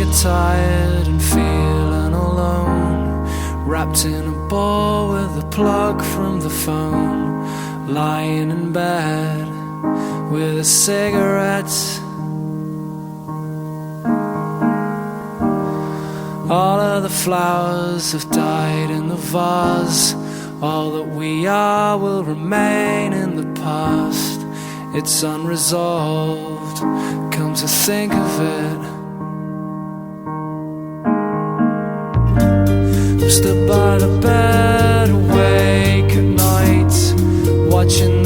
tired and feeling alone, wrapped in a ball with a plug from the phone, lying in bed with a cigarette. All of the flowers have died in the vase. All that we are will remain in the past. It's unresolved, come to think of it. I'm stood by the bed, awake at night, watching